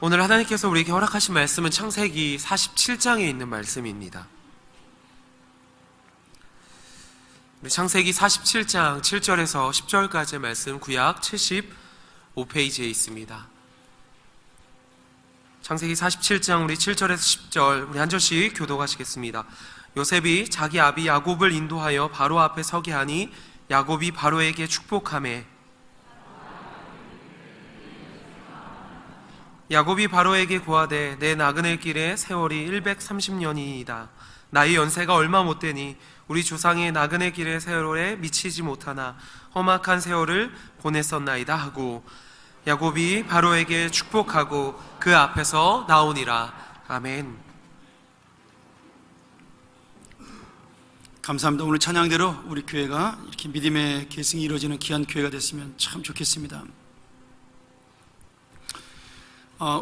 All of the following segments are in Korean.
오늘 하나님께서 우리에게 허락하신 말씀은 창세기 47장에 있는 말씀입니다. 창세기 47장 7절에서 10절까지의 말씀, 구약 75페이지에 있습니다. 창세기 47장 우리 7절에서 10절 우리 한 절씩 교독하시겠습니다. 요셉이 자기 아비 야곱을 인도하여 바로 앞에 서게 하니 야곱이 바로에게 축복하매 야곱이 바로에게 고하되 내 나그네 길의 세월이 130년이니이다. 나의 연세가 얼마 못되니 우리 조상의 나그네 길의 세월에 미치지 못하나 험악한 세월을 보냈었나이다 하고 야곱이 바로에게 축복하고 그 앞에서 나오니라. 아멘. 감사합니다. 오늘 찬양대로 우리 교회가 이렇게 믿음의 계승이 이루어지는 귀한 교회가 됐으면 참 좋겠습니다.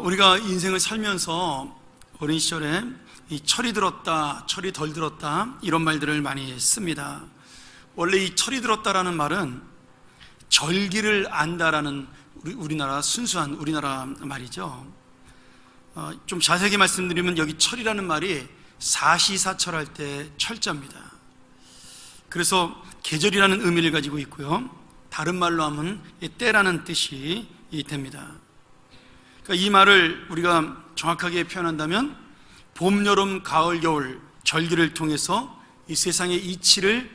우리가 인생을 살면서 어린 시절에 이 철이 들었다, 철이 덜 들었다 이런 말들을 많이 씁니다. 원래 이 철이 들었다라는 말은 절기를 안다라는 우리나라 순수한 우리나라 말이죠. 좀 자세하게 말씀드리면 여기 철이라는 말이 사시사철할 때 철자입니다. 그래서 계절이라는 의미를 가지고 있고요, 다른 말로 하면 때라는 뜻이 됩니다. 그러니까 이 말을 우리가 정확하게 표현한다면 봄, 여름, 가을, 겨울 절기를 통해서 이 세상의 이치를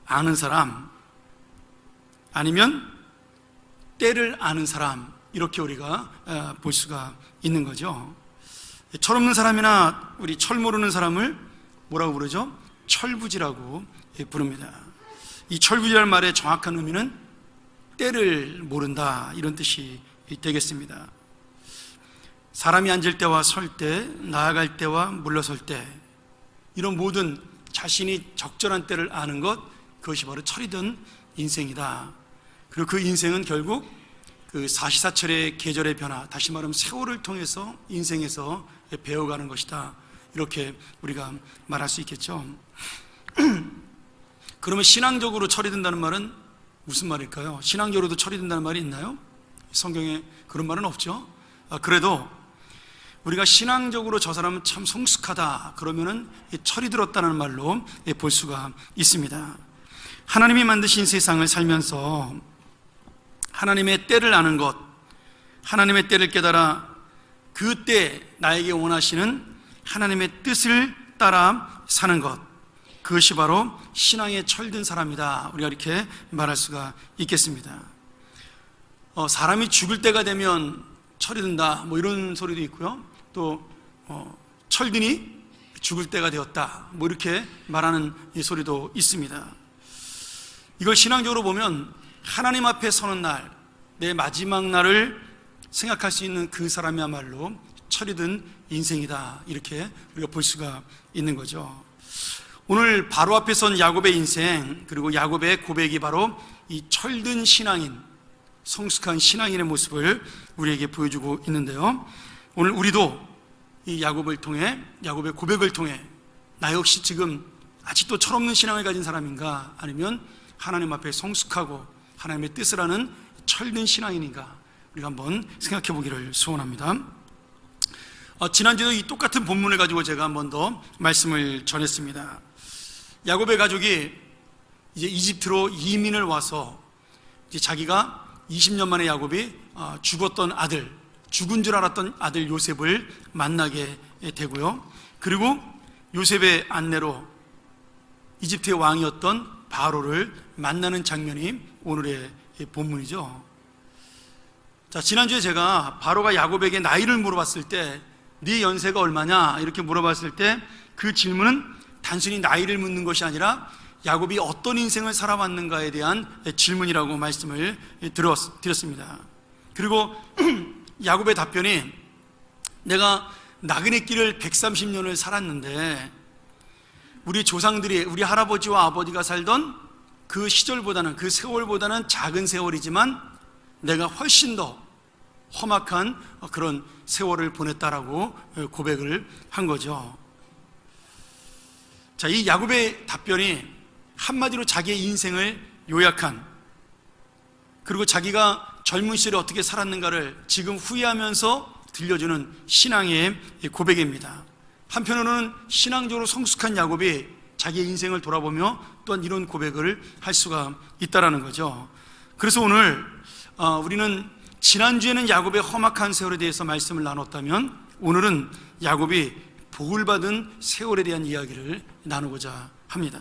아는 사람, 아니면 때를 아는 사람, 이렇게 우리가 볼 수가 있는 거죠. 철 없는 사람이나 우리 철 모르는 사람을 뭐라고 부르죠? 철부지라고 부릅니다. 이 철부지라는 말의 정확한 의미는 때를 모른다, 이런 뜻이 되겠습니다. 사람이 앉을 때와 설 때, 나아갈 때와 물러설 때, 이런 모든 자신이 적절한 때를 아는 것, 그것이 바로 철이든 인생이다. 그리고 그 인생은 결국 그 사시사철의 계절의 변화, 다시 말하면 세월을 통해서 인생에서 배워가는 것이다, 이렇게 우리가 말할 수 있겠죠. 그러면 신앙적으로 철이 든다는 말은 무슨 말일까요? 신앙적으로도 철이 든다는 말이 있나요? 성경에 그런 말은 없죠. 그래도 우리가 신앙적으로 저 사람은 참 성숙하다 그러면은 철이 들었다는 말로 볼 수가 있습니다. 하나님이 만드신 세상을 살면서 하나님의 때를 아는 것, 하나님의 때를 깨달아 그 때 나에게 원하시는 하나님의 뜻을 따라 사는 것, 그것이 바로 신앙에 철든 사람이다, 우리가 이렇게 말할 수가 있겠습니다. 사람이 죽을 때가 되면 철이 든다, 뭐 이런 소리도 있고요, 또 철드니 죽을 때가 되었다, 뭐 이렇게 말하는 이 소리도 있습니다. 이걸 신앙적으로 보면 하나님 앞에 서는 날, 내 마지막 날을 생각할 수 있는 그 사람이야말로 철이 든 인생이다, 이렇게 우리가 볼 수가 있는 거죠. 오늘 바로 앞에 선 야곱의 인생, 그리고 야곱의 고백이 바로 이 철든 신앙인, 성숙한 신앙인의 모습을 우리에게 보여주고 있는데요, 오늘 우리도 이 야곱을 통해, 야곱의 고백을 통해 나 역시 지금 아직도 철없는 신앙을 가진 사람인가, 아니면 하나님 앞에 성숙하고 하나님의 뜻을 아는 철든 신앙인인가, 우리가 한번 생각해 보기를 소원합니다. 지난주에도 이 똑같은 본문을 가지고 제가 한 번 더 말씀을 전했습니다. 야곱의 가족이 이제 이집트로 이민을 와서 이제 자기가 20년 만에 야곱이 죽었던 아들, 죽은 줄 알았던 아들 요셉을 만나게 되고요, 그리고 요셉의 안내로 이집트의 왕이었던 바로를 만나는 장면이 오늘의 본문이죠. 자, 지난주에 제가 바로가 야곱에게 나이를 물어봤을 때 네 연세가 얼마냐 이렇게 물어봤을 때 그 질문은 단순히 나이를 묻는 것이 아니라 야곱이 어떤 인생을 살아왔는가에 대한 질문이라고 말씀을 드렸습니다. 그리고 야곱의 답변이, 내가 나그네 길을 130년을 살았는데 우리 조상들이, 우리 할아버지와 아버지가 살던 그 시절보다는, 그 세월보다는 작은 세월이지만 내가 훨씬 더 험악한 그런 세월을 보냈다라고 고백을 한 거죠. 자, 이 야곱의 답변이 한마디로 자기의 인생을 요약한, 그리고 자기가 젊은 시절에 어떻게 살았는가를 지금 후회하면서 들려주는 신앙의 고백입니다. 한편으로는 신앙적으로 성숙한 야곱이 자기의 인생을 돌아보며 또한 이런 고백을 할 수가 있다는 거죠. 그래서 오늘 우리는 지난주에는 야곱의 험악한 세월에 대해서 말씀을 나눴다면 오늘은 야곱이 복을 받은 세월에 대한 이야기를 나누고자 합니다.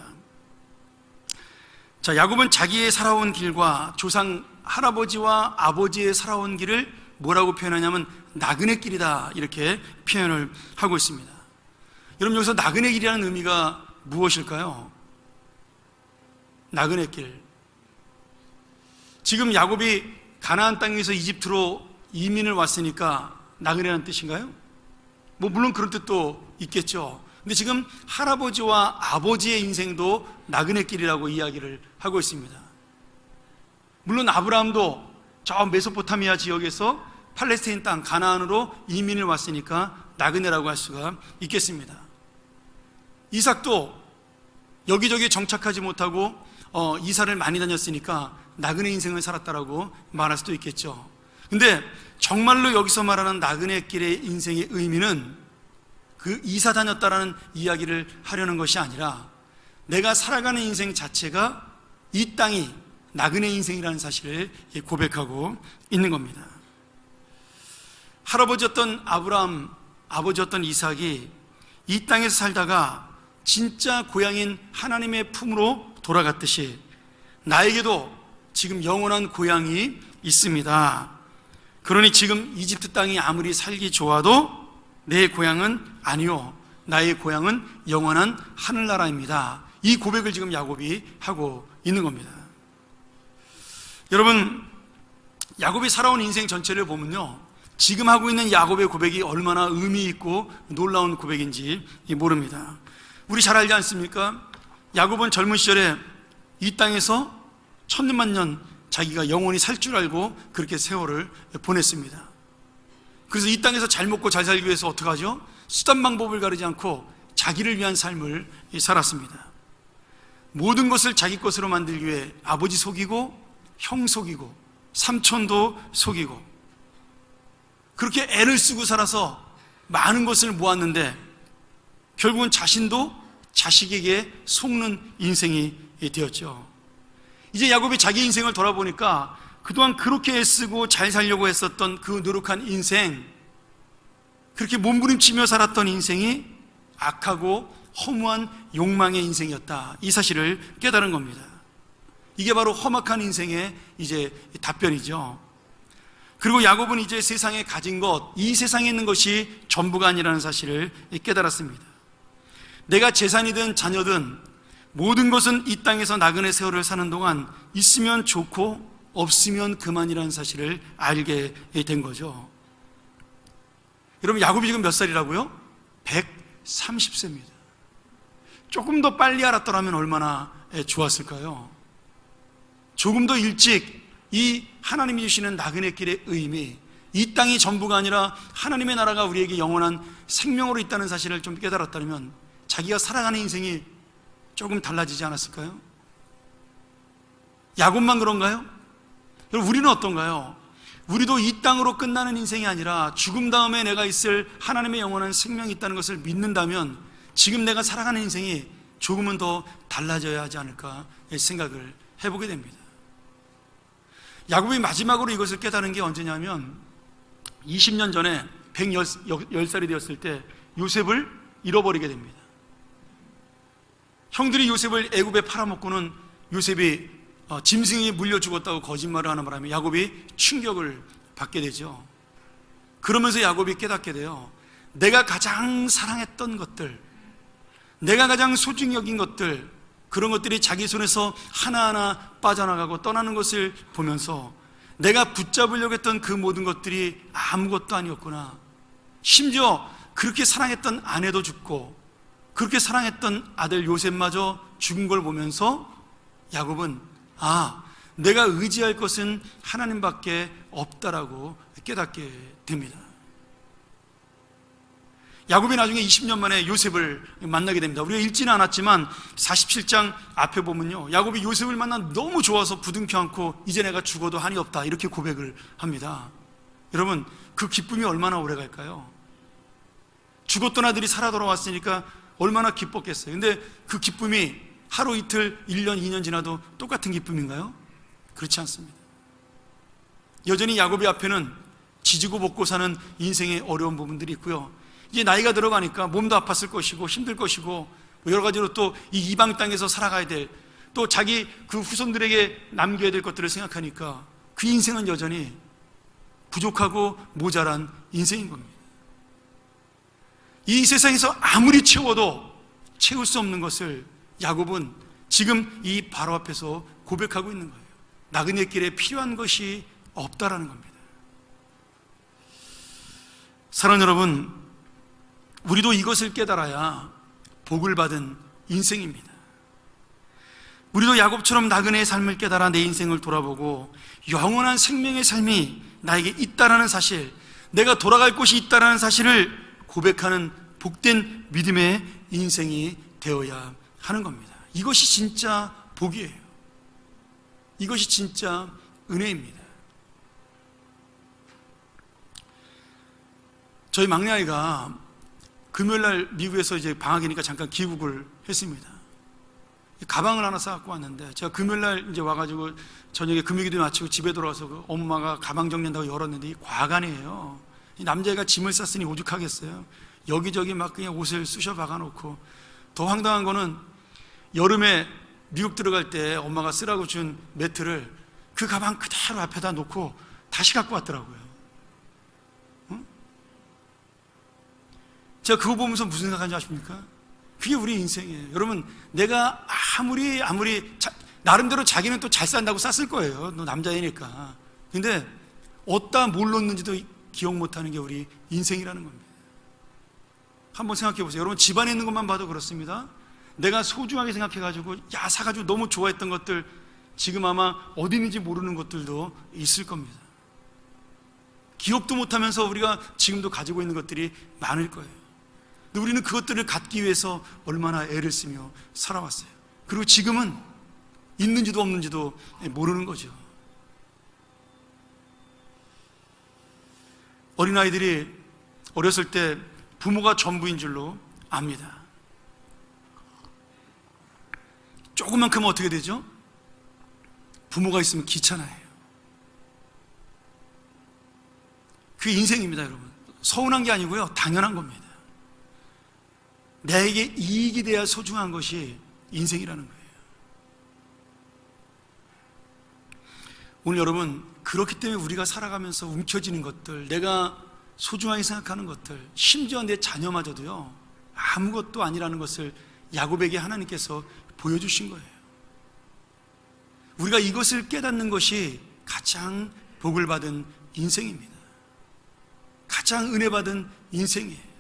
자, 야곱은 자기의 살아온 길과 조상 할아버지와 아버지의 살아온 길을 뭐라고 표현하냐면 나그네 길이다, 이렇게 표현을 하고 있습니다. 여러분, 여기서 나그네 길이라는 의미가 무엇일까요? 나그네 길. 지금 야곱이 가나안 땅에서 이집트로 이민을 왔으니까 나그네라는 뜻인가요? 물론 그런 뜻도 있겠죠. 근데 지금 할아버지와 아버지의 인생도 나그네 길이라고 이야기를 하고 있습니다. 물론 아브라함도 저 메소포타미아 지역에서 팔레스타인 땅 가나안으로 이민을 왔으니까 나그네라고 할 수가 있겠습니다. 이삭도 여기저기 정착하지 못하고 이사를 많이 다녔으니까 나그네 인생을 살았다라고 말할 수도 있겠죠. 근데 정말로 여기서 말하는 나그네 길의 인생의 의미는 그 이사 다녔다라는 이야기를 하려는 것이 아니라 내가 살아가는 인생 자체가 이 땅이 나그네 인생이라는 사실을 고백하고 있는 겁니다. 할아버지였던 아브라함, 아버지였던 이삭이 이 땅에서 살다가 진짜 고향인 하나님의 품으로 돌아갔듯이 나에게도 지금 영원한 고향이 있습니다. 그러니 지금 이집트 땅이 아무리 살기 좋아도 내 고향은 아니요, 나의 고향은 영원한 하늘나라입니다. 이 고백을 지금 야곱이 하고 있는 겁니다. 여러분, 야곱이 살아온 인생 전체를 보면요, 지금 하고 있는 야곱의 고백이 얼마나 의미 있고 놀라운 고백인지 모릅니다. 우리 잘 알지 않습니까? 야곱은 젊은 시절에 이 땅에서 천년만 년 자기가 영원히 살 줄 알고 그렇게 세월을 보냈습니다. 그래서 이 땅에서 잘 먹고 잘 살기 위해서 어떻게 하죠? 수단 방법을 가리지 않고 자기를 위한 삶을 살았습니다. 모든 것을 자기 것으로 만들기 위해 아버지 속이고 형 속이고 삼촌도 속이고 그렇게 애를 쓰고 살아서 많은 것을 모았는데 결국은 자신도 자식에게 속는 인생이 되었죠. 이제 야곱이 자기 인생을 돌아보니까 그동안 그렇게 애쓰고 잘 살려고 했었던 그 노력한 인생, 그렇게 몸부림치며 살았던 인생이 악하고 허무한 욕망의 인생이었다, 이 사실을 깨달은 겁니다. 이게 바로 험악한 인생의 이제 답변이죠. 그리고 야곱은 이제 세상에 가진 것, 이 세상에 있는 것이 전부가 아니라는 사실을 깨달았습니다. 내가 재산이든 자녀든 모든 것은 이 땅에서 나그네 세월을 사는 동안 있으면 좋고 없으면 그만이라는 사실을 알게 된 거죠. 여러분, 야곱이 지금 몇 살이라고요? 130세입니다. 조금 더 빨리 알았더라면 얼마나 좋았을까요? 조금 더 일찍 이 하나님이 주시는 나그네 길의 의미, 이 땅이 전부가 아니라 하나님의 나라가 우리에게 영원한 생명으로 있다는 사실을 좀 깨달았다면 자기가 살아가는 인생이 조금 달라지지 않았을까요? 야곱만 그런가요? 여러분, 우리는 어떤가요? 우리도 이 땅으로 끝나는 인생이 아니라 죽음 다음에 내가 있을 하나님의 영원한 생명이 있다는 것을 믿는다면 지금 내가 살아가는 인생이 조금은 더 달라져야 하지 않을까 생각을 해보게 됩니다. 야곱이 마지막으로 이것을 깨달은 게 언제냐면 20년 전에 110살이 되었을 때 요셉을 잃어버리게 됩니다. 형들이 요셉을 애굽에 팔아먹고는 요셉이 짐승이 물려 죽었다고 거짓말을 하는 바람에 야곱이 충격을 받게 되죠. 그러면서 야곱이 깨닫게 돼요. 내가 가장 사랑했던 것들, 내가 가장 소중히 여긴 것들, 그런 것들이 자기 손에서 하나하나 빠져나가고 떠나는 것을 보면서 내가 붙잡으려고 했던 그 모든 것들이 아무것도 아니었구나. 심지어 그렇게 사랑했던 아내도 죽고 그렇게 사랑했던 아들 요셉마저 죽은 걸 보면서 야곱은 내가 의지할 것은 하나님밖에 없다라고 깨닫게 됩니다. 야곱이 나중에 20년 만에 요셉을 만나게 됩니다. 우리가 읽지는 않았지만 47장 앞에 보면요, 야곱이 요셉을 만나 너무 좋아서 부둥켜 안고 이제 내가 죽어도 한이 없다, 이렇게 고백을 합니다. 여러분, 그 기쁨이 얼마나 오래 갈까요? 죽었던 아들이 살아 돌아왔으니까 얼마나 기뻤겠어요. 근데 그 기쁨이 하루 이틀, 1년, 2년 지나도 똑같은 기쁨인가요? 그렇지 않습니다. 여전히 야곱의 앞에는 지지고 볶고 사는 인생의 어려운 부분들이 있고요. 이제 나이가 들어가니까 몸도 아팠을 것이고 힘들 것이고 여러 가지로 또 이 이방 땅에서 살아가야 될, 또 자기 그 후손들에게 남겨야 될 것들을 생각하니까 그 인생은 여전히 부족하고 모자란 인생인 겁니다. 이 세상에서 아무리 채워도 채울 수 없는 것을 야곱은 지금 이 바로 앞에서 고백하고 있는 거예요. 나그네 길에 필요한 것이 없다라는 겁니다. 사랑하는 여러분, 우리도 이것을 깨달아야 복을 받은 인생입니다. 우리도 야곱처럼 나그네의 삶을 깨달아 내 인생을 돌아보고 영원한 생명의 삶이 나에게 있다라는 사실, 내가 돌아갈 곳이 있다라는 사실을 고백하는 복된 믿음의 인생이 되어야 하는 겁니다. 이것이 진짜 복이에요. 이것이 진짜 은혜입니다. 저희 막내 아이가 금요일날 미국에서 이제 방학이니까 잠깐 귀국을 했습니다. 가방을 하나 싸갖고 왔는데, 제가 금요일날 이제 와가지고 저녁에 금요기도 마치고 집에 돌아와서 그 엄마가 가방 정리한다고 열었는데 이 과간이에요. 이 남자애가 짐을 쌌으니 오죽하겠어요. 여기저기 막 그냥 옷을 쑤셔 박아놓고, 더 황당한 거는 여름에 미국 들어갈 때 엄마가 쓰라고 준 매트를 그 가방 그대로 앞에다 놓고 다시 갖고 왔더라고요. 응? 제가 그거 보면서 무슨 생각하는지 아십니까? 그게 우리 인생이에요. 여러분, 내가 아무리 나름대로 자기는 또 잘 산다고 쌌을 거예요. 너 남자이니까. 근데 어디다 뭘 놓는지도 기억 못하는 게 우리 인생이라는 겁니다. 한번 생각해 보세요. 여러분, 집안에 있는 것만 봐도 그렇습니다. 내가 소중하게 생각해가지고 사가지고 너무 좋아했던 것들, 지금 아마 어디 있는지 모르는 것들도 있을 겁니다. 기억도 못하면서 우리가 지금도 가지고 있는 것들이 많을 거예요. 근데 우리는 그것들을 갖기 위해서 얼마나 애를 쓰며 살아왔어요. 그리고 지금은 있는지도 없는지도 모르는 거죠. 어린아이들이 어렸을 때 부모가 전부인 줄로 압니다. 조금만 크면 어떻게 되죠? 부모가 있으면 귀찮아해요. 그게 인생입니다, 여러분. 서운한 게 아니고요, 당연한 겁니다. 나에게 이익이 돼야 소중한 것이 인생이라는 거예요. 오늘 여러분, 그렇기 때문에 우리가 살아가면서 움켜쥐는 것들, 내가 소중하게 생각하는 것들, 심지어 내 자녀마저도요, 아무것도 아니라는 것을 야곱에게 하나님께서 보여주신 거예요. 우리가 이것을 깨닫는 것이 가장 복을 받은 인생입니다. 가장 은혜 받은 인생이에요.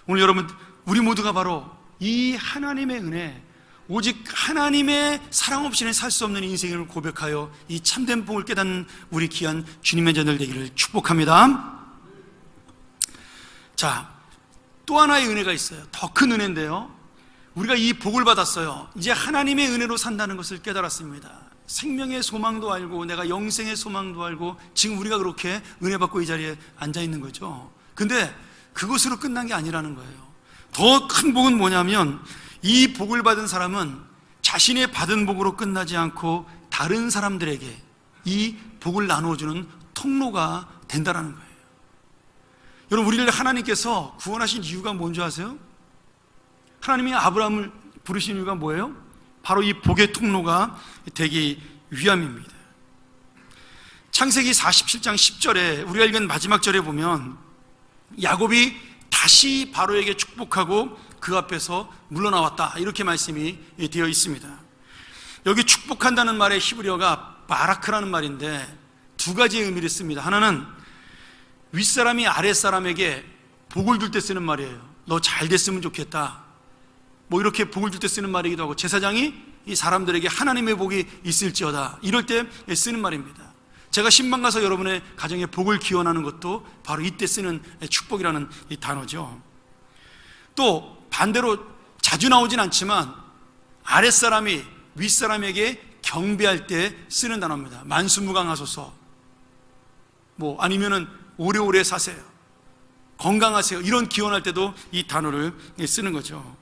오늘 여러분, 우리 모두가 바로 이 하나님의 은혜, 오직 하나님의 사랑 없이는 살 수 없는 인생을 고백하여 이 참된 복을 깨닫는 우리 귀한 주님의 자녀들 되기를 축복합니다. 자, 또 하나의 은혜가 있어요. 더 큰 은혜인데요, 우리가 이 복을 받았어요. 이제 하나님의 은혜로 산다는 것을 깨달았습니다. 생명의 소망도 알고 내가 영생의 소망도 알고 지금 우리가 그렇게 은혜 받고 이 자리에 앉아 있는 거죠. 근데 그것으로 끝난 게 아니라는 거예요. 더 큰 복은 뭐냐면, 이 복을 받은 사람은 자신의 받은 복으로 끝나지 않고 다른 사람들에게 이 복을 나누어주는 통로가 된다는 거예요. 여러분, 우리를 하나님께서 구원하신 이유가 뭔지 아세요? 하나님이 아브라함을 부르신 이유가 뭐예요? 바로 이 복의 통로가 되기 위함입니다. 창세기 47장 10절에 우리가 읽은 마지막 절에 보면 야곱이 다시 바로에게 축복하고 그 앞에서 물러나왔다, 이렇게 말씀이 되어 있습니다. 여기 축복한다는 말의 히브리어가 바라크라는 말인데 두 가지의 의미를 씁니다. 하나는 윗사람이 아랫사람에게 복을 줄 때 쓰는 말이에요. 너 잘 됐으면 좋겠다, 뭐 이렇게 복을 줄 때 쓰는 말이기도 하고, 제사장이 이 사람들에게 하나님의 복이 있을지어다, 이럴 때 쓰는 말입니다. 제가 신방 가서 여러분의 가정에 복을 기원하는 것도 바로 이때 쓰는 축복이라는 이 단어죠. 또 반대로 자주 나오진 않지만 아랫사람이 윗사람에게 경배할 때 쓰는 단어입니다. 만수무강하소서, 뭐 아니면은 오래오래 사세요, 건강하세요, 이런 기원할 때도 이 단어를 쓰는 거죠.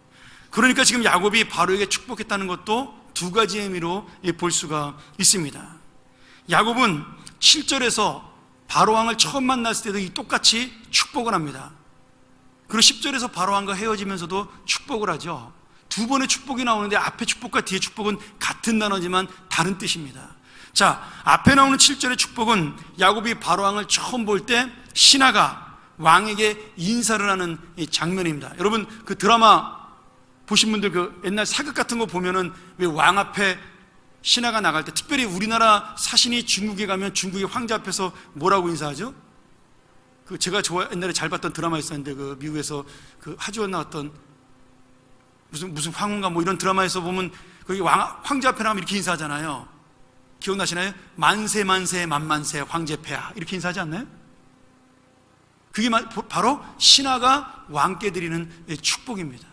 그러니까 지금 야곱이 바로에게 축복했다는 것도 두 가지 의미로 볼 수가 있습니다. 야곱은 7절에서 바로왕을 처음 만났을 때도 이 똑같이 축복을 합니다. 그리고 10절에서 바로왕과 헤어지면서도 축복을 하죠. 두 번의 축복이 나오는데 앞에 축복과 뒤에 축복은 같은 단어지만 다른 뜻입니다. 자, 앞에 나오는 7절의 축복은 야곱이 바로왕을 처음 볼 때 신하가 왕에게 인사를 하는 이 장면입니다. 여러분 그 드라마 보신 분들 그 옛날 사극 같은 거 보면은 왜 왕 앞에 신하가 나갈 때, 특별히 우리나라 사신이 중국에 가면 중국의 황제 앞에서 뭐라고 인사하죠? 그 제가 옛날에 잘 봤던 드라마 있었는데 그 미국에서 그 하지원 나왔던 무슨 황혼가 뭐 이런 드라마에서 보면 거기 황제 앞에 나가면 이렇게 인사하잖아요. 기억나시나요? 만세 만세 만만세 황제폐하 이렇게 인사하지 않나요? 그게 바로 신하가 왕께 드리는 축복입니다.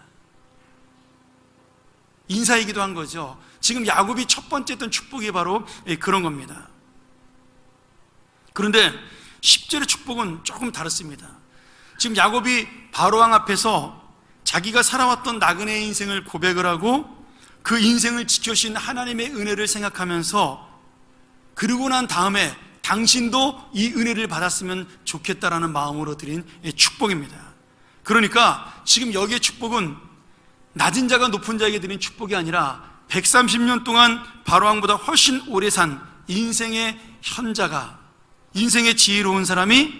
인사이기도 한 거죠. 지금 야곱이 첫 번째 했던 축복이 바로 그런 겁니다. 그런데 10절의 축복은 조금 다릅니다. 지금 야곱이 바로왕 앞에서 자기가 살아왔던 나그네의 인생을 고백을 하고 그 인생을 지켜주신 하나님의 은혜를 생각하면서, 그러고 난 다음에 당신도 이 은혜를 받았으면 좋겠다라는 마음으로 드린 축복입니다. 그러니까 지금 여기의 축복은 낮은 자가 높은 자에게 드린 축복이 아니라 130년 동안 바로왕보다 훨씬 오래 산 인생의 현자가, 인생의 지혜로운 사람이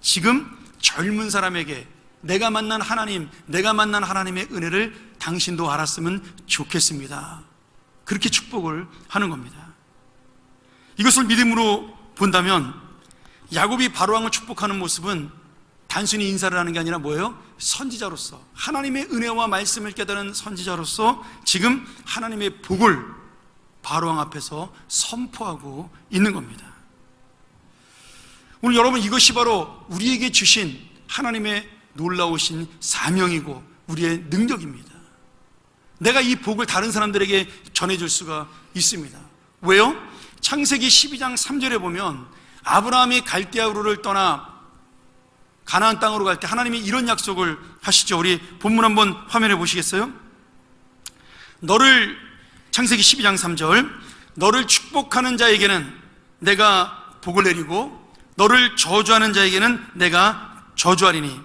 지금 젊은 사람에게 내가 만난 하나님, 내가 만난 하나님의 은혜를 당신도 알았으면 좋겠습니다, 그렇게 축복을 하는 겁니다. 이것을 믿음으로 본다면 야곱이 바로왕을 축복하는 모습은 단순히 인사를 하는 게 아니라 뭐예요? 선지자로서, 하나님의 은혜와 말씀을 깨달은 선지자로서 지금 하나님의 복을 바로왕 앞에서 선포하고 있는 겁니다. 오늘 여러분, 이것이 바로 우리에게 주신 하나님의 놀라우신 사명이고 우리의 능력입니다. 내가 이 복을 다른 사람들에게 전해줄 수가 있습니다. 왜요? 창세기 12장 3절에 보면 아브라함이 갈대아우르를 떠나 가나안 땅으로 갈 때 하나님이 이런 약속을 하시죠. 우리 본문 한번 화면에 보시겠어요? 창세기 12장 3절, 너를 축복하는 자에게는 내가 복을 내리고 너를 저주하는 자에게는 내가 저주하리니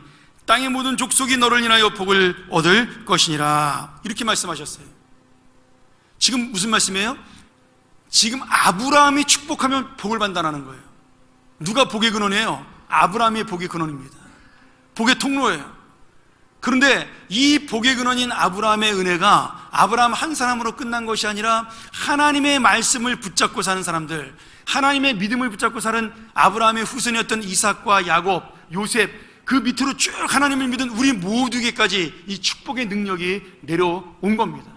땅의 모든 족속이 너를 인하여 복을 얻을 것이니라, 이렇게 말씀하셨어요. 지금 무슨 말씀이에요? 지금 아브라함이 축복하면 복을 받는다는 거예요. 누가 복의 근원이에요? 아브라함이 복의 근원입니다. 복의 통로예요. 그런데 이 복의 근원인 아브라함의 은혜가 아브라함 한 사람으로 끝난 것이 아니라 하나님의 말씀을 붙잡고 사는 사람들, 하나님의 믿음을 붙잡고 사는 아브라함의 후손이었던 이삭과 야곱, 요셉, 그 밑으로 쭉 하나님을 믿은 우리 모두에게까지 이 축복의 능력이 내려온 겁니다.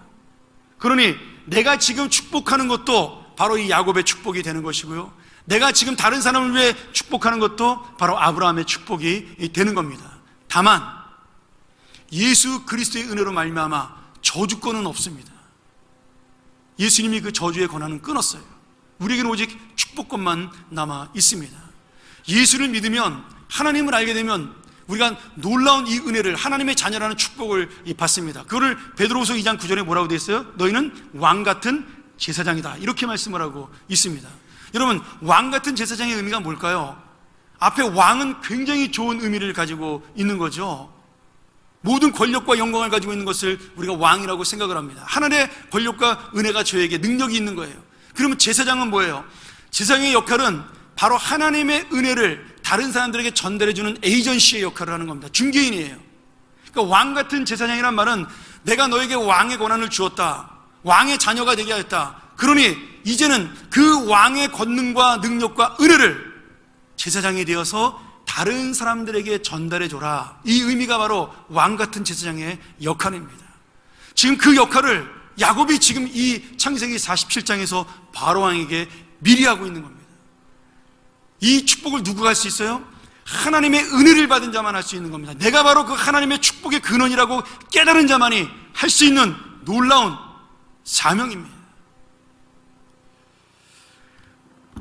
그러니 내가 지금 축복하는 것도 바로 이 야곱의 축복이 되는 것이고요, 내가 지금 다른 사람을 위해 축복하는 것도 바로 아브라함의 축복이 되는 겁니다. 다만 예수 그리스도의 은혜로 말미암아 저주권은 없습니다. 예수님이 그 저주의 권한은 끊었어요. 우리에게는 오직 축복권만 남아 있습니다. 예수를 믿으면, 하나님을 알게 되면 우리가 놀라운 이 은혜를, 하나님의 자녀라는 축복을 받습니다. 그거를 베드로후서 2장 9절에 뭐라고 되어 있어요? 너희는 왕같은 제사장이다, 이렇게 말씀을 하고 있습니다. 여러분, 왕같은 제사장의 의미가 뭘까요? 앞에 왕은 굉장히 좋은 의미를 가지고 있는 거죠. 모든 권력과 영광을 가지고 있는 것을 우리가 왕이라고 생각을 합니다. 하나님의 권력과 은혜가 저에게 능력이 있는 거예요. 그러면 제사장은 뭐예요? 제사장의 역할은 바로 하나님의 은혜를 다른 사람들에게 전달해주는 에이전시의 역할을 하는 겁니다. 중개인이에요. 그러니까 왕 같은 제사장이란 말은 내가 너에게 왕의 권한을 주었다, 왕의 자녀가 되게 하였다, 그러니 이제는 그 왕의 권능과 능력과 은혜를 제사장이 되어서 다른 사람들에게 전달해줘라, 이 의미가 바로 왕 같은 제사장의 역할입니다. 지금 그 역할을 야곱이 지금 이 창세기 47장에서 바로왕에게 미리 하고 있는 겁니다. 이 축복을 누구가 할 수 있어요? 하나님의 은혜를 받은 자만 할 수 있는 겁니다. 내가 바로 그 하나님의 축복의 근원이라고 깨달은 자만이 할 수 있는 놀라운 사명입니다.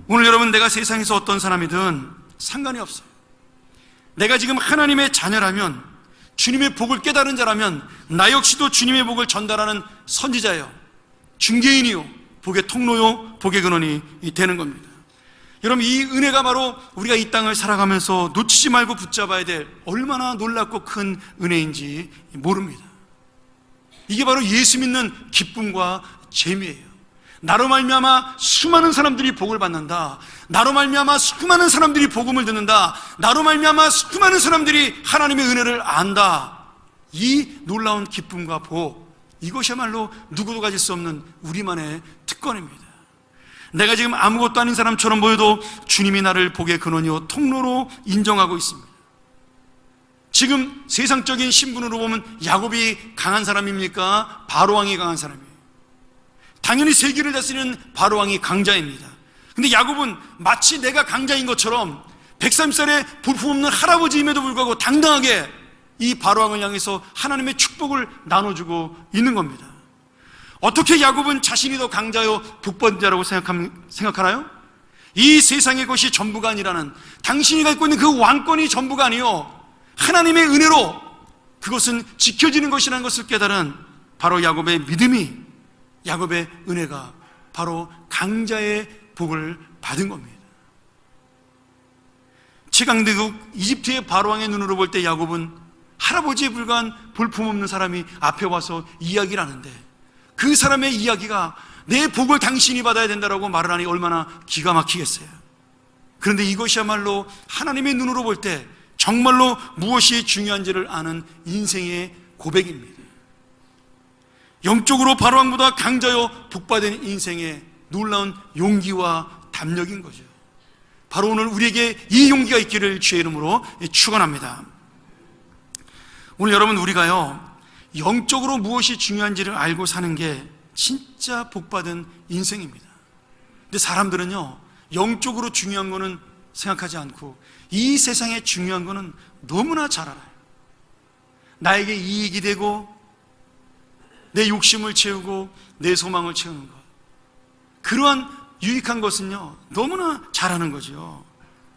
오늘 여러분, 내가 세상에서 어떤 사람이든 상관이 없어요. 내가 지금 하나님의 자녀라면, 주님의 복을 깨달은 자라면 나 역시도 주님의 복을 전달하는 선지자예요. 중개인이요, 복의 통로요, 복의 근원이 되는 겁니다. 여러분, 이 은혜가 바로 우리가 이 땅을 살아가면서 놓치지 말고 붙잡아야 될 얼마나 놀랍고 큰 은혜인지 모릅니다. 이게 바로 예수 믿는 기쁨과 재미예요. 나로 말미암아 수많은 사람들이 복을 받는다. 나로 말미암아 수많은 사람들이 복음을 듣는다. 나로 말미암아 수많은 사람들이 하나님의 은혜를 안다. 이 놀라운 기쁨과 복, 이것이야말로 누구도 가질 수 없는 우리만의 특권입니다. 내가 지금 아무것도 아닌 사람처럼 보여도 주님이 나를 복의 근원이요 통로로 인정하고 있습니다. 지금 세상적인 신분으로 보면 야곱이 강한 사람입니까? 바로왕이 강한 사람이에요. 당연히 세계를 다스리는 바로왕이 강자입니다. 근데 야곱은 마치 내가 강자인 것처럼 130살의 볼품없는 할아버지임에도 불구하고 당당하게 이 바로왕을 향해서 하나님의 축복을 나눠주고 있는 겁니다. 어떻게 야곱은 자신이 더 강자요 복받은 자라고 생각하나요? 이 세상의 것이 전부가 아니라는, 당신이 갖고 있는 그 왕권이 전부가 아니요 하나님의 은혜로 그것은 지켜지는 것이라는 것을 깨달은 바로 야곱의 믿음이, 야곱의 은혜가 바로 강자의 복을 받은 겁니다. 최강대국 이집트의 바로왕의 눈으로 볼 때 야곱은 할아버지에 불과한 볼품없는 사람이 앞에 와서 이야기를 하는데, 그 사람의 이야기가 내 복을 당신이 받아야 된다라고 말을 하니 얼마나 기가 막히겠어요. 그런데 이것이야말로 하나님의 눈으로 볼 때 정말로 무엇이 중요한지를 아는 인생의 고백입니다. 영적으로 바로왕보다 강자요 복받은 인생의 놀라운 용기와 담력인 거죠. 바로 오늘 우리에게 이 용기가 있기를 주의 이름으로 축원합니다. 오늘 여러분, 우리가요 영적으로 무엇이 중요한지를 알고 사는 게 진짜 복받은 인생입니다. 근데 사람들은요 영적으로 중요한 거는 생각하지 않고 이 세상에 중요한 거는 너무나 잘 알아요. 나에게 이익이 되고 내 욕심을 채우고 내 소망을 채우는 것, 그러한 유익한 것은요 너무나 잘하는 거죠.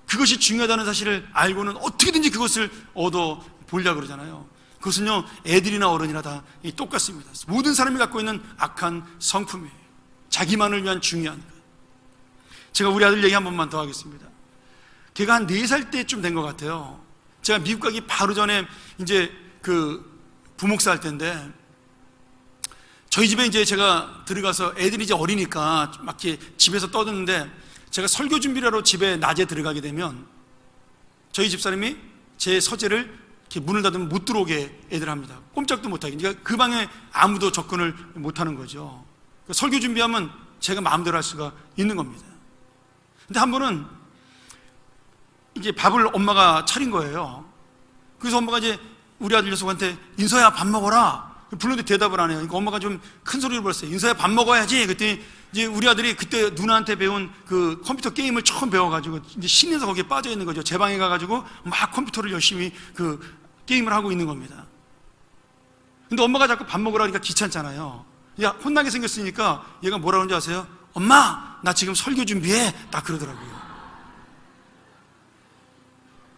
그것이 중요하다는 사실을 알고는 어떻게든지 그것을 얻어 보려고 그러잖아요. 그것은요 애들이나 어른이나 다 똑같습니다. 모든 사람이 갖고 있는 악한 성품이에요. 자기만을 위한 중요한 것. 제가 우리 아들 얘기 한 번만 더 하겠습니다. 걔가 한 4살 때쯤 된 것 같아요. 제가 미국 가기 바로 전에 이제 그 부목사 할 때인데, 저희 집에 이제 제가 들어가서 애들이 이제 어리니까 막 이렇게 집에서 떠드는데, 제가 설교 준비를 하러 집에 낮에 들어가게 되면 저희 집사람이 제 서재를 이렇게 문을 닫으면 못 들어오게 애들 합니다. 꼼짝도 못하게. 그러니까 그 방에 아무도 접근을 못하는 거죠. 설교 준비하면 제가 마음대로 할 수가 있는 겁니다. 근데 한 번은 이제 밥을 엄마가 차린 거예요. 그래서 엄마가 이제 우리 아들 녀석한테 인서야 밥 먹어라 불렀는데 대답을 안 해요. 그러니까 엄마가 좀 큰 소리를 불렀어요. 인서야 밥 먹어야지. 그랬더니 이제 우리 아들이 그때 누나한테 배운 그 컴퓨터 게임을 처음 배워가지고 이제 신에서 거기에 빠져 있는 거죠. 제 방에 가가지고 막 컴퓨터를 열심히 그 게임을 하고 있는 겁니다. 근데 엄마가 자꾸 밥 먹으라 하니까 귀찮잖아요. 야, 혼나게 생겼으니까 얘가 뭐라 그러는지 아세요? 엄마, 나 지금 설교 준비해. 딱 그러더라고요.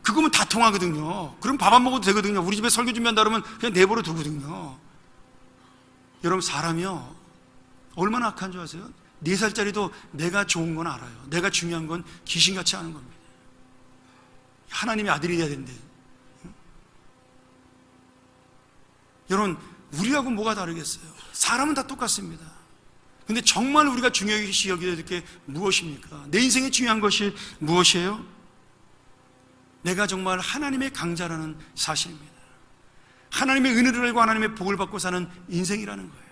그거면 다 통하거든요. 그럼 밥 안 먹어도 되거든요. 우리 집에 설교 준비한다 그러면 그냥 내버려 두거든요. 여러분, 사람이요 얼마나 악한 줄 아세요? 4살짜리도 내가 좋은 건 알아요. 내가 중요한 건 귀신같이 아는 겁니다. 하나님의 아들이 돼야 된대. 여러분, 우리하고 뭐가 다르겠어요? 사람은 다 똑같습니다. 근데 정말 우리가 중요시 여겨야 될 게 무엇입니까? 내 인생에 중요한 것이 무엇이에요? 내가 정말 하나님의 강자라는 사실입니다. 하나님의 은혜를 알고 하나님의 복을 받고 사는 인생이라는 거예요.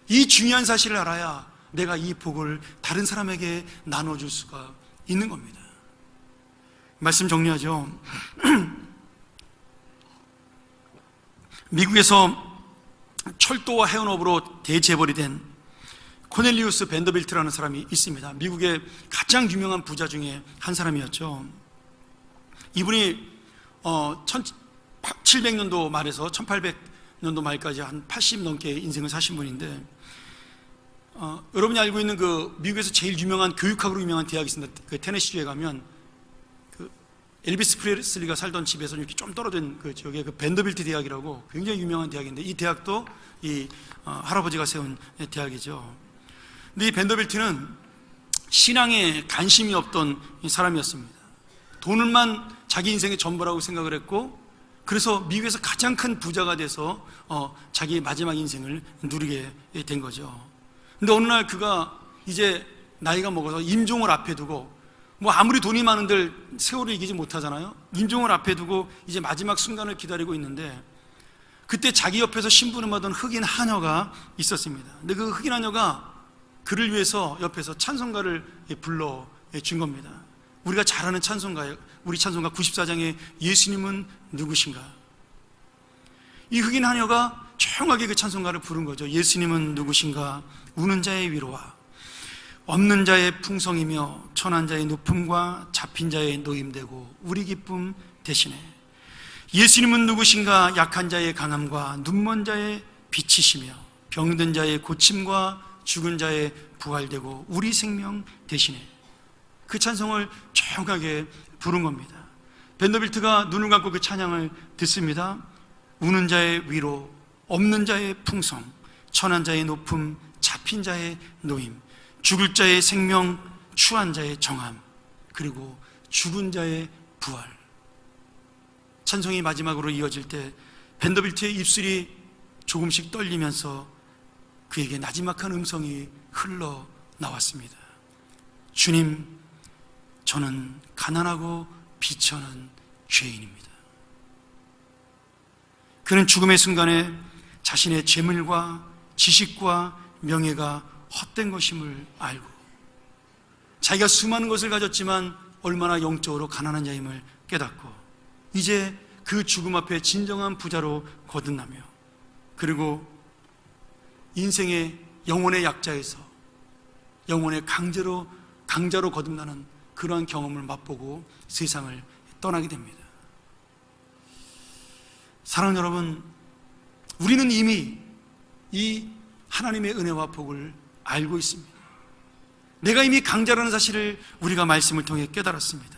이 중요한 사실을 알아야 내가 이 복을 다른 사람에게 나눠줄 수가 있는 겁니다. 말씀 정리하죠. 미국에서 철도와 해운업으로 대재벌이 된 코넬리우스 벤더빌트라는 사람이 있습니다. 미국의 가장 유명한 부자 중에 한 사람이었죠. 이분이 1700년도 말에서 1800년도 말까지 한 80 넘게 인생을 사신 분인데, 여러분이 알고 있는 그 미국에서 제일 유명한 교육학으로 유명한 대학이 있습니다. 그 테네시주에 가면 엘비스 프레슬리가 살던 집에서 이렇게 좀 떨어진 그 지역에 그 벤더빌트 대학이라고 굉장히 유명한 대학인데, 이 대학도 이 할아버지가 세운 대학이죠. 근데 이 벤더빌트는 신앙에 관심이 없던 사람이었습니다. 돈을만 자기 인생의 전부라고 생각을 했고, 그래서 미국에서 가장 큰 부자가 돼서 자기의 마지막 인생을 누리게 된 거죠. 근데 어느 날 그가 이제 나이가 먹어서 임종을 앞에 두고, 뭐 아무리 돈이 많은들 세월을 이기지 못하잖아요. 임종을 앞에 두고 이제 마지막 순간을 기다리고 있는데, 그때 자기 옆에서 심부름하던 흑인 하녀가 있었습니다. 근데 그 흑인 하녀가 그를 위해서 옆에서 찬송가를 불러준 겁니다. 우리가 잘 아는 찬송가예요. 우리 찬송가 94장에 예수님은 누구신가? 이 흑인 하녀가 조용하게 그 찬송가를 부른 거죠. 예수님은 누구신가? 우는 자의 위로와 없는 자의 풍성이며 천한 자의 높음과 잡힌 자의 노임되고 우리 기쁨 대신에. 예수님은 누구신가? 약한 자의 강함과 눈먼 자의 빛이시며 병든 자의 고침과 죽은 자의 부활되고 우리 생명 대신에. 그 찬송을 조용하게 부른 겁니다. 벤더빌트가 눈을 감고 그 찬양을 듣습니다. 우는 자의 위로, 없는 자의 풍성, 천한 자의 높음, 잡힌 자의 노임, 죽을 자의 생명, 추한 자의 정함, 그리고 죽은 자의 부활. 찬송이 마지막으로 이어질 때 벤더빌트의 입술이 조금씩 떨리면서 그에게 나지막한 음성이 흘러나왔습니다. 주님, 저는 가난하고 비천한 죄인입니다. 그는 죽음의 순간에 자신의 재물과 지식과 명예가 헛된 것임을 알고, 자기가 수많은 것을 가졌지만 얼마나 영적으로 가난한 자임을 깨닫고, 이제 그 죽음 앞에 진정한 부자로 거듭나며, 그리고 인생의 영혼의 약자에서 영혼의 강자로 거듭나는 그러한 경험을 맛보고 세상을 떠나게 됩니다. 사랑하는 여러분, 우리는 이미 이 하나님의 은혜와 복을 알고 있습니다. 내가 이미 강자라는 사실을 우리가 말씀을 통해 깨달았습니다.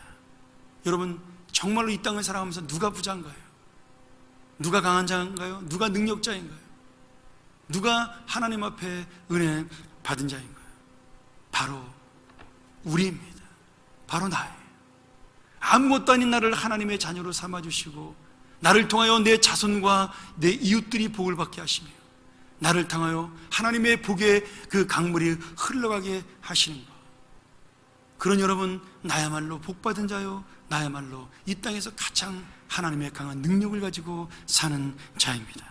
여러분, 정말로 이 땅을 살아가면서 누가 부자인가요? 누가 강한 자인가요? 누가 능력자인가요? 누가 하나님 앞에 은혜 받은 자인가요? 바로 우리입니다. 바로 나예요. 아무것도 아닌 나를 하나님의 자녀로 삼아주시고, 나를 통하여 내 자손과 내 이웃들이 복을 받게 하시며, 나를 통하여 하나님의 복의 그 강물이 흘러가게 하시는 것. 그런 여러분, 나야말로 복받은 자요, 나야말로 이 땅에서 가장 하나님의 강한 능력을 가지고 사는 자입니다.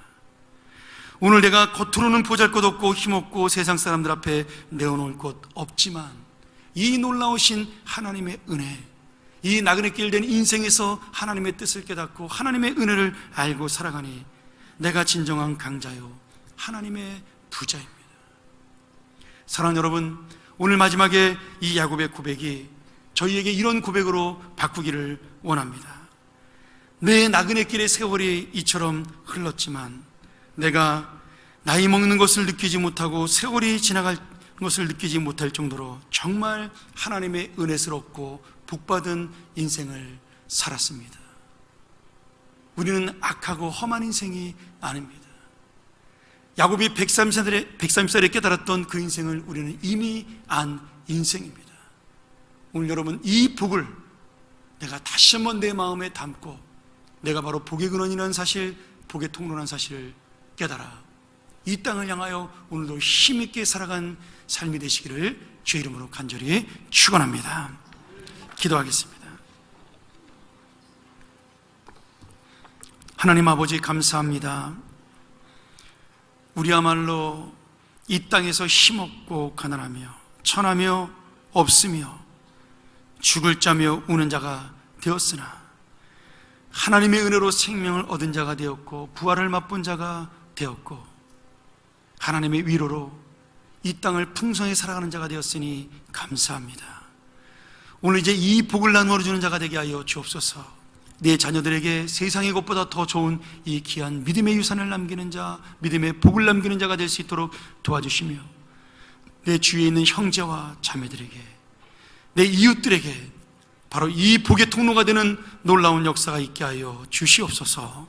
오늘 내가 겉으로는 보잘것없고 힘없고 세상 사람들 앞에 내어놓을 것 없지만, 이 놀라우신 하나님의 은혜, 이 나그네 길 된 인생에서 하나님의 뜻을 깨닫고 하나님의 은혜를 알고 살아가니 내가 진정한 강자요, 하나님의 부자입니다. 사랑하는 여러분, 오늘 마지막에 이 야곱의 고백이 저희에게 이런 고백으로 바꾸기를 원합니다. 내 나그네 길의 세월이 이처럼 흘렀지만 내가 나이 먹는 것을 느끼지 못하고 세월이 지나갈 것을 느끼지 못할 정도로 정말 하나님의 은혜스럽고 복받은 인생을 살았습니다. 우리는 악하고 험한 인생이 아닙니다. 야곱이 130살에 깨달았던 그 인생을 우리는 이미 안 인생입니다. 오늘 여러분, 이 복을 내가 다시 한번 내 마음에 담고 내가 바로 복의 근원이라는 사실, 복의 통로라는 사실을 깨달아 이 땅을 향하여 오늘도 힘있게 살아간 삶이 되시기를 주의 이름으로 간절히 축원합니다. 기도하겠습니다. 하나님 아버지, 감사합니다. 우리야말로 이 땅에서 힘없고 가난하며 천하며 없으며 죽을 자며 우는 자가 되었으나 하나님의 은혜로 생명을 얻은 자가 되었고 부활을 맛본 자가 되었고 하나님의 위로로 이 땅을 풍성히 살아가는 자가 되었으니 감사합니다. 오늘 이제 이 복을 나누어 주는 자가 되게 하여 주옵소서. 내 자녀들에게 세상의 것보다 더 좋은 이 귀한 믿음의 유산을 남기는 자, 믿음의 복을 남기는 자가 될 수 있도록 도와주시며, 내 주위에 있는 형제와 자매들에게, 내 이웃들에게 바로 이 복의 통로가 되는 놀라운 역사가 있게 하여 주시옵소서.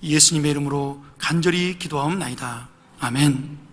예수님의 이름으로 간절히 기도하옵나이다. 아멘.